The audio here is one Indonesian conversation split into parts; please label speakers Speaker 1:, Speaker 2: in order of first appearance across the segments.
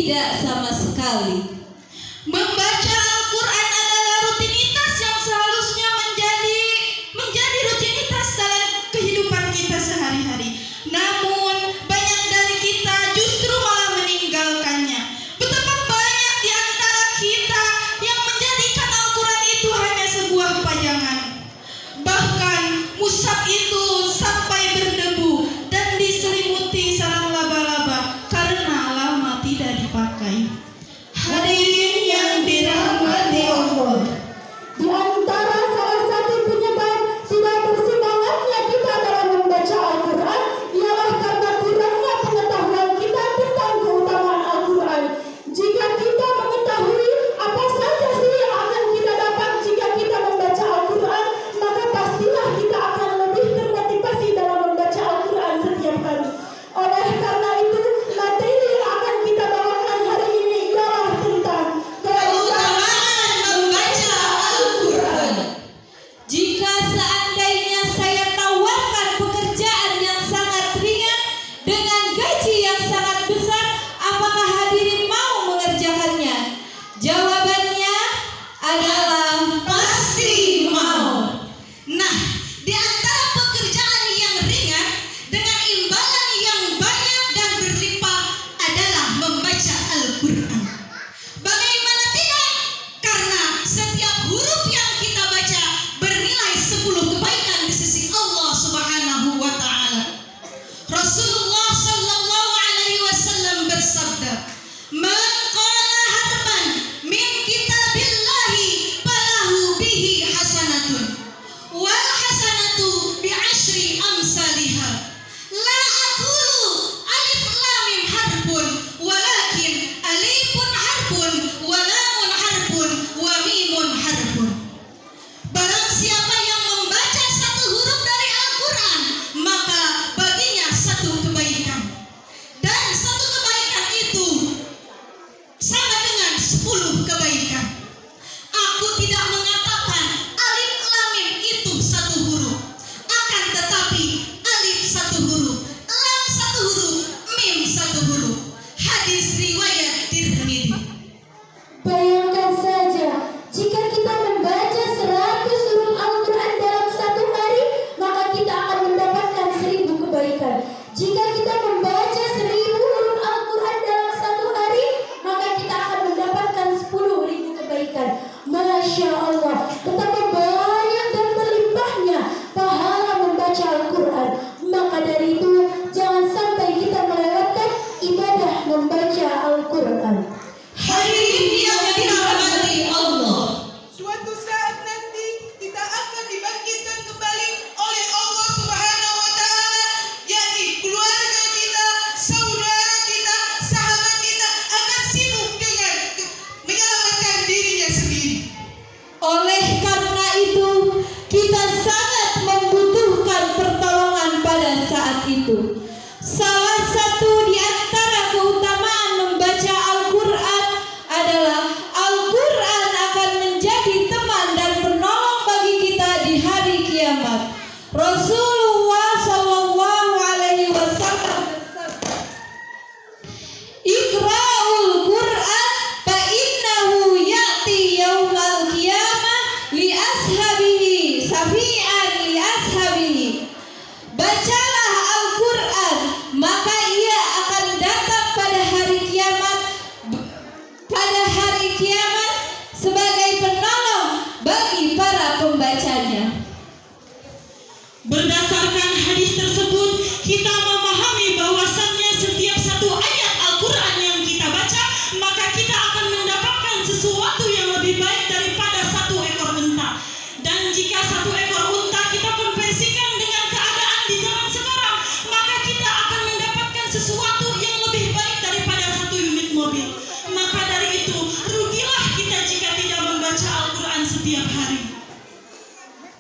Speaker 1: Tidak sama sekali.
Speaker 2: Membaca Al-Quran adalah rutinitas yang seharusnya menjadi rutinitas dalam kehidupan kita sehari-hari. Namun banyak dari kita justru malah meninggalkannya. Betapa banyak di antara kita yang menjadikan Al-Quran itu hanya sebuah pajangan. Bahkan mushaf itu sampai berdebu dan diselimuti sarang laba-laba karena lama tidak dipakai. Hadirin yang dirahmati Allah,
Speaker 3: di antara salah satu penyebab tidak bersemangatnya kita dalam membaca Al-Quran ialah karena kurangnya pengetahuan kita tentang keutamaan Al-Quran. Jika kita mengetahui apa saja sih yang akan kita dapat jika kita membaca Al-Quran, maka pastilah kita akan lebih termotivasi dalam membaca Al-Quran setiap hari. Oleh karena itu, materi yang akan kita bawakan hari ini ialah tentang
Speaker 2: keutamaan membaca Al-Quran.
Speaker 1: Jika seandainya saya tawarkan pekerjaan yang sangat ringan dengan gaji yang sangat besar, apakah hadirin mau mengerjakannya? Jawabannya adalah
Speaker 2: Pasti mau. Nah, di antara pekerjaan yang ringan dengan imbalan yang banyak dan berlimpah adalah membaca Al-Quran. Bagaimana tidak? Karena setiap huruf yang kita baca bernilai 10 kebaikan di sisi Allah Subhanahu wa Ta'ala. Rasulullah Sallallahu Alaihi Wasallam bersabda, "Man qala harfan min kitabillahi falahu bihi hasanatun, wal hasanatu bi asyri amsalihha. La aqulu alif lam mim harfun, walakin alifun harfun, wa lamun harfun, wa mimun harfun." Barang siapa yang membaca satu huruf dari Al-Quran, maka baginya satu kebaikan. Dan satu kebaikan itu sama dengan 10 kebaikan. Aku tidak mengatakan alif lam mim itu satu huruf. Akan tetapi alif satu huruf, lam satu huruf, mim satu huruf. Hadis riwayat Tirmidzi.
Speaker 3: Bayangkan saja, jika kita membaca 100 huruf Al-Quran dalam satu hari, maka kita akan mendapatkan 1000 kebaikan. Jika kita membaca 1000 huruf Al-Quran dalam satu hari, maka kita akan mendapatkan 10.000 kebaikan. Masya Allah, betapa banyak dan berlimpahnya pahala membaca Al-Quran. Maka dari itu, jangan sampai kita melewatkan ibadah membaca Al-Quran.
Speaker 2: Hadirin yang dirahmati Allah.
Speaker 4: Suatu saat nanti kita akan dibangkitkan kembali oleh Allah Subhanahu wa Ta'ala, yakni keluarga kita, saudara kita, sahabat kita akan sibuk dengan menyelamatkan dirinya sendiri.
Speaker 1: oleh karena itu kita sangat membutuhkan pertolongan pada saat itu. Salah satu di antara keutamaan membaca Al-Quran adalah Al-Quran akan menjadi teman dan penolong bagi kita di hari kiamat. Rasulullah Sallallahu Alaihi Wasallam bersabda, "Iqra'ul Quran fa innahu ya'ti yaumal qiyamah li ashabihi syafi'an li ashabihi." Bacalah Al-Quran, maka ia akan datang pada hari kiamat sebagai penolong bagi para pembacanya.
Speaker 2: Berdasarkan hadis tersebut, kita memahami bahwasannya setiap satu ayat Al-Quran yang kita baca, maka kita akan mendapatkan sesuatu yang lebih baik daripada satu ekor unta. Dan jika satu ekor unta kita konversikan dengan keadaan di zaman sekarang, maka kita akan mendapatkan sesuatu yang lebih baik daripada satu unit mobil. Maka dari itu, rugilah kita jika tidak membaca Al-Quran setiap hari.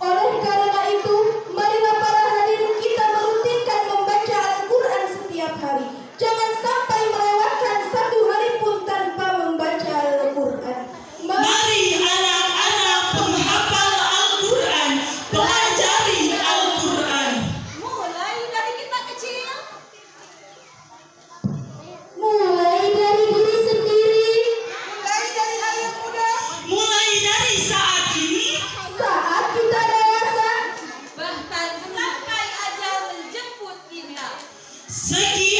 Speaker 3: Oleh karena itu, marilah para hadirin kita merutinkan membaca Al-Quran setiap hari. Jangan sampai melewatkan satu hari pun tanpa membaca Al-Quran.
Speaker 2: Mari anak-anak penghafal Al-Quran, pelajari Al-Quran.
Speaker 3: Mulai dari kita kecil.
Speaker 2: Sekian